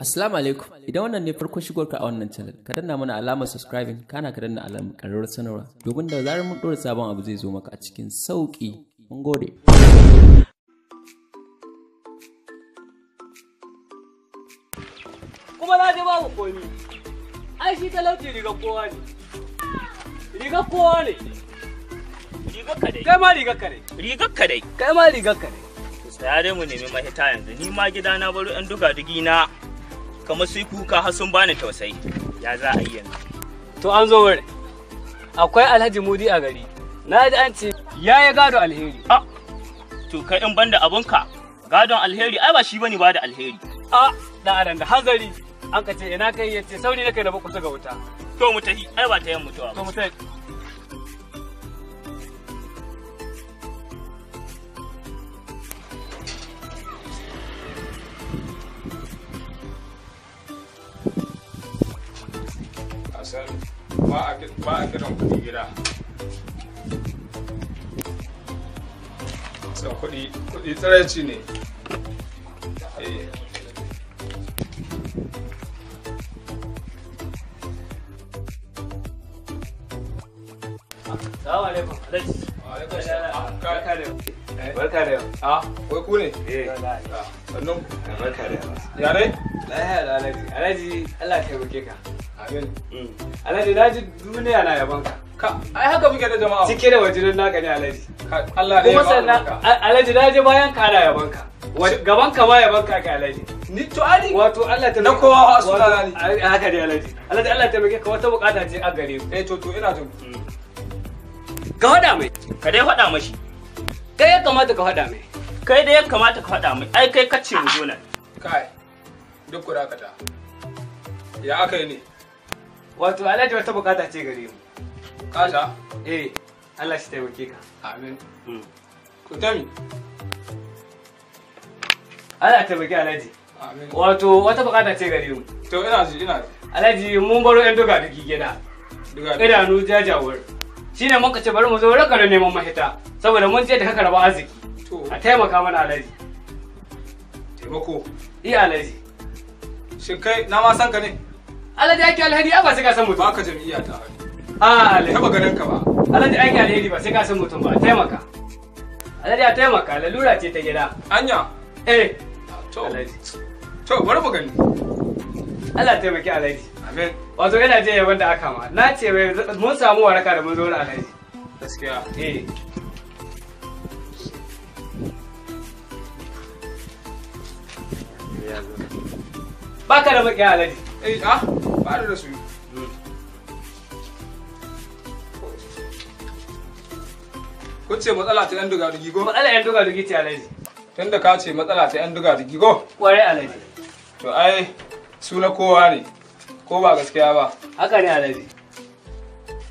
Assalamu alaikum. Idan wannan ne farkon shigarka a wannan channel, ka danna mana alamar subscribing, kana ka danna alamar ƙararrawar sanarwa domin da zarar mun ɗora sabon abu zai zo maka a cikin sauƙi. Mun gode. Kuma na ji babu komi. Ai shi talauci rigar kowa ne. Rigar kowa ne. Rigar ka dai. Kai ma rigar ka ne. Rigar ka dai. Kai ma rigar ka ne. Saya dai mu nemi mahita yanzu. Ni ma gida na baro ɗan duga-dugi na kamar su kuka har sun bani tausayi. Ya za a yi yanzu. To an zo wurin. Akwai Alhaji Mudi a gari. Na ji an ce ya yi gado alheri. To kai in banda abunka gadon alheri ai ba shi bane ba da alheri. Da adan da hazari. An ka ce ina kai yace sauri nake na ba kusa ga wuta. To mu tafi ai ba ta yan mutuwa. To mu tafi. ba a kiran kuɗi gida. So kuɗi tsiraici ne. Salamu alaikum. Barka da yau. Wai ku ne? Sannan Barka da yau. ya dai? Lahiya da Alhaji. Alhaji Allah ya taimake ka. Amin. Alhaji na ji duniya na yaban ka. Ai haka muke da jama'a. Cike da wajirin naka ne Alhaji. Allah Kuma sannan Alhaji na ji bayan ka na yaban ka. Gaban ka ma yaban ka Alhaji. Ni to ali. Wato Allah ta Na kowa suna ni. Haka dai Alhaji. Alhaji Allah ta taimake ka wata bukata ce a gare mu. To ina jin. Ka faɗa mai. Ka dai faɗa mashi. Kai ya kamata ka faɗa mai. Kai dai ya kamata ka faɗa mai. Ai kai kace mu zo nan. Kai. Duk kuɗa ka ta. Ya aka yi ne? Wato Alhaji wata bukata ce gare mu. Kasha? Allah shi taimake ka. Amin. Ku tami? Allah taimake Alhaji. Amin. Wato wata bukata ce gare mu. To ina ji. Alhaji mun baro yan doga duki gida. Idanu jajawar. Shi ne muka ce bari mu zo raka da neman mahita. Saboda mun je da kaka raba arziki. A taimaka mana Alhaji. Taimako? Iya Alhaji. Shin kai na ma san ka ne? Alhaji ake alheri ba sai ka san mutum. Ba ka jam'iyya ta. Alhaji. Taba ganin ka ba. Alhaji ake alheri ba sai ka san mutum ba. Taimaka. Alhaji a taimaka lalura ce ta gida. Anya? To. Alhaji. To bari mu gani. Allah taimaki Alhaji. Amin. Wato yana je yaban da aka ma. Na ce mun samu waraka da mun zo na Alhaji. Gaskiya. Baka da maƙiya Alhaji. Ba da su. Kun ce matsala ta 'yan duga-dugi go? Matsala 'yan duga-dugi ce Alhaji. Tunda ka ce matsala ta 'yan duga-dugi go? Ƙwarai Alhaji. To ai su na kowa ne, ko ba gaskiya ba? Haka ne Alhaji.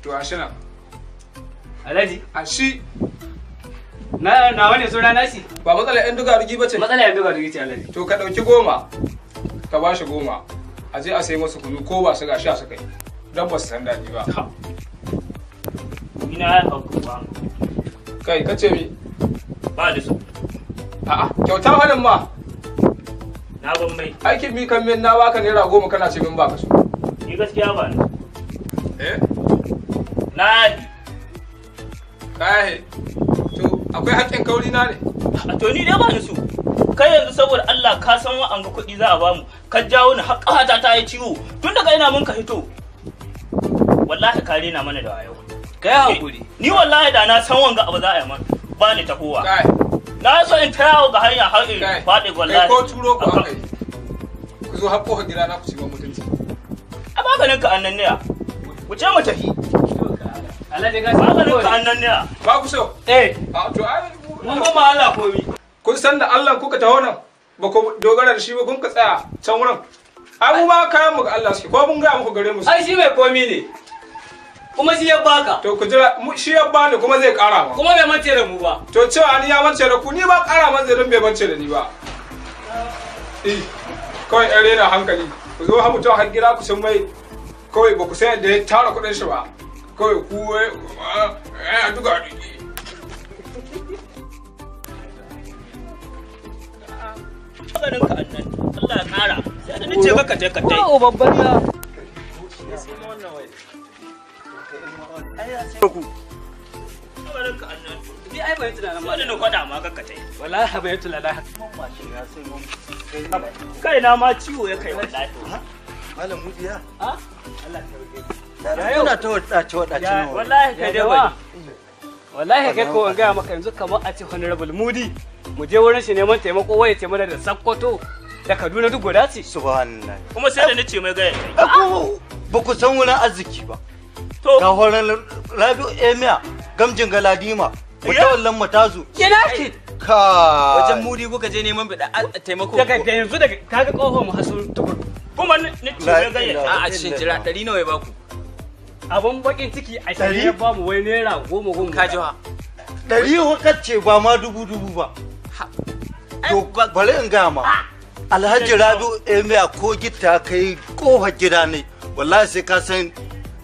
To a shi nan. Alhaji. A shi. Na wani suna nasi? Ba matsala 'yan duga-dugi ba ce? Matsala 'yan duga-dugi ce Alhaji. To ka ɗauki 10, ka ba shi 10, a je a sai masu kunu ko ba su ga sha su kai, don ba su san daɗi ba. Ina ya hauka ba. Kai ka ce mi? Ba da su. Kyauta halin ma. Na ban mai. Aikin mi kan min na baka naira 10 kana ce min baka su. Ni gaskiya ba ni. Na yi. Kai. To akwai haƙƙin kauri na ne. To ni dai ba ni su. Kai yanzu saboda Allah ka san wa'an ga kuɗi za a bamu. Ka jawo ni har ƙafata ta yi ciwo. Tun daga ina mun ka hito. Wallahi ka rena mana da wayo. Kai hankuri. Ni wallahi da na san wanga abu za a yi man. Ba ni tahowa. Kai. Na so in ta yawo ga hanya har in faɗi wallahi. Kai ko turo ku aka yi. Ku zo har ƙofar gida na ku ci ban mutunci. A maganin ka annan ne. Wuce mu tafi. Alhaji ga Maganin ka annan ne. Ba ku so? To ai mun ba ma Allah komi. kun san da Allah kuka taho nan ba ku dogara da shi ba kun ka tsaya can wurin. Ai mu ma kayan mu ga Allah suke ko mun ga muku gare mu. Ai shi mai komi ne. Kuma shi ya baka. To ku jira shi ya bani kuma zai ƙara ma. Kuma bai mance da mu ba. To cewa ni ya mance da ku ni ba ƙara man zai don bai mance da ni ba. Kawai ɗan rena hankali. Ku zo ha mutum har gida ku san mai kawai ba ku san yadda ya tara kuɗin shi ba. Kawai ku a duga duki. ganin ka annan Allah ya kara sai da nace ka kace kace o babban da ni ai bai tunanin wani na kwada ma ka kace wallahi bai tunanin kai na ma ciwo ya kai wallahi malam mudiya ha Allah yana ta wadace nan wallahi kai dai wani wallahi kai ko ga maka yanzu kamar a ce honorable Mudi mu je wurin shi neman taimako waye ce mana da Sokoto da Kaduna duk guda ce subhanallah kuma sai da nace mai gaya ba ku san wurin arziki ba to ga horon Rabi'u Emia gamjin galadima mutawallan matazu kina ki ka wajen Mudi kuka je neman bida taimako daga yanzu daga kaga kofar mu hasu tukur kuma nace mai gaya a cikin jira 100 nawa ya baku abun bakin ciki a shirye ya ba mu wai naira 10 kajiwa 100 hukacce ba ma dubu ba to bari in ga ma Alhaji Rabi'u Emia ko gitta kai kofar gida ne wallahi sai ka san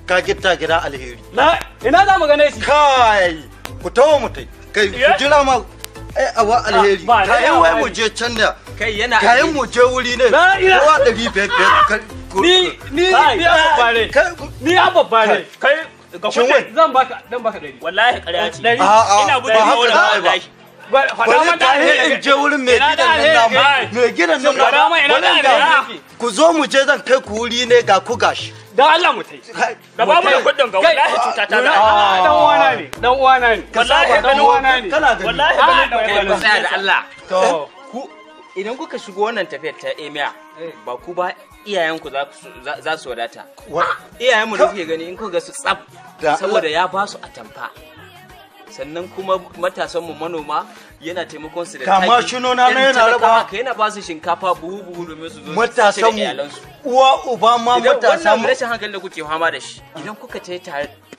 ka gitta gida alheri la ina za mu gane shi kai ku tawo mutai kai ku jira ma awa alheri kai wai mu je can da kai yana kai mu je wuri ne kowa 500 ni ababbare kai ga kudin zan baka dan baka 100 wallahi ƙarya ce A'a, ina gudun ba wannan haka wallahi faɗa mana da in je wurin mai gidan nan namu mai gidan nan faɗa mana ina da alheri ku zo mu je zan kai ku wuri ne ga ku gashi dan Allah mu tai da ba mu da kudin ga wallahi cuta ta za dan uwana ne wallahi dan uwana ne kana gani wallahi kai mu tsaya da Allah to ku idan kuka shigo wannan tafiyar ta Emia ba ku ba iyayenku za su wadata iyayenmu da kuke gani in kuka ga su tsaf saboda ya ba su atamfa sannan kuma matasanmu manoma yana taimakon su da taki kama shinona na yana raba ka yana ba su shinkafa buhu domin su zo matasan mu uwa uba ma matasan mu rashin hankali da kuke fama da shi idan kuka tayi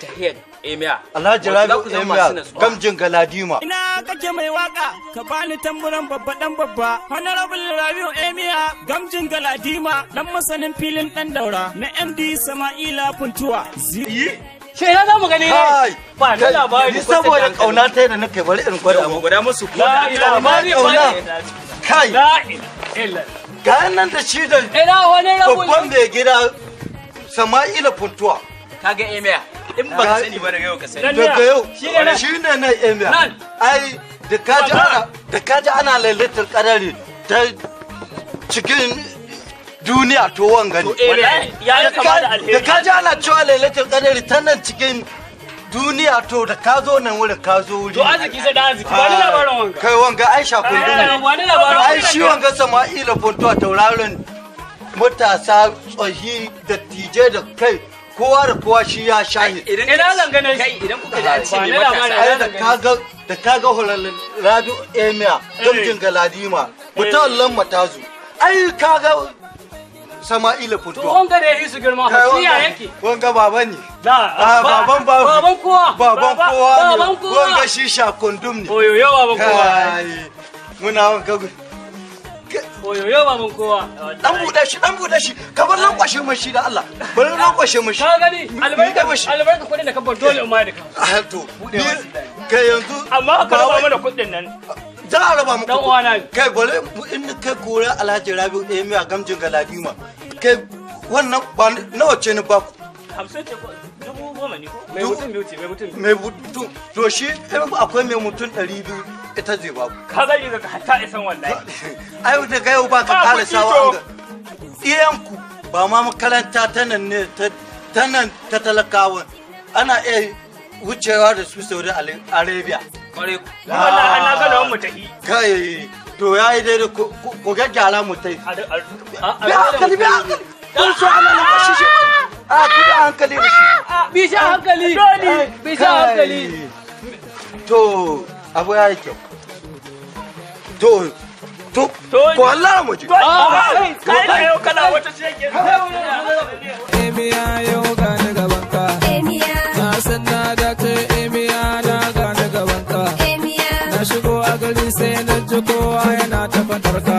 tahiyar Emia Alhaji Rabi'u Emia gamjin galadima ina kake mai waka ka bani tamburan babba dan babba honorable Rabi'u Emia gamjin galadima dan masanin filin dan daura na MD Sama'ila Puntuwa she na za mu gani ne ba na labari ni saboda kauna ta da nake bari in gwada musu la ilaha illallah kai la ilaha ga nan da shi da ina wani rabu babban mai gida Sama'ila Puntuwa kaga Emia in ba ka sani ba daga yau ka sani daga yau shi ne na Emia ai da kaji ana lailatul qadari ta cikin duniya to wanga ne ya kama da alheri da kaji ana cewa lailatul qadari ta nan cikin duniya to da ka zo nan wurin ka zo wuri to arziki sai da arziki ba ni labarin wanga kai wanga Aisha kundin ba ni labarin ai shi wanga Sama'ila Puntuwa tauraron matasa tsohi da tije da kai kowa da kowa shi ya shahi ina zangane kai idan kuka ji an ce me Ba ni matasa da kaga holalin Rabi'u Emia gamjin galadima mutawallan matazu ai kaga Sama'ila to Puntuwa wanga da yi su girma shi ya yake wanga baban ne baban kowa baban kowa baban ne kowa wanga shi shakundum ne oyoyo baban kowa kai muna wanga oyoyo baban kowa dan buɗe shi ka bar lankwashe mun shi da Allah bar lankwashe mun shi ka gani albarka kudin da ka bar dole umma da ka to kai yanzu amma ka raba mana kudin nan za a raba muku dan uwana ne kai bare in kai kore Alhaji Rabi'u Emia gamjin galadima kai wannan ba nawa ce ni ba ku 50 ce ko 10,000 ne ko mai mutum biyu ce mai mutum to shi akwai mai mutum 200 ita zai ba ku ka gani daga hatta isan wallahi ai da kai ba ka kala sawa ga iyanku ba ma makaranta ta nan ne ta nan ta talakawa ana iya wucewa da su Saudi Arabia kware wallahi ana ga mu tahi kai to yayi dai ku gaggyara mu tai bi hankali kun so ana na bashi shi a ku da hankali da shi bi sha hankali bi sha hankali to abu yayi kyau to ko Allah mu ji kai da yau kana wata shege Emia yau ga ni gaban ka na san na dace Emia na ga ni gaban ka na shigo a gari sai na ji kowa yana ta fadar ka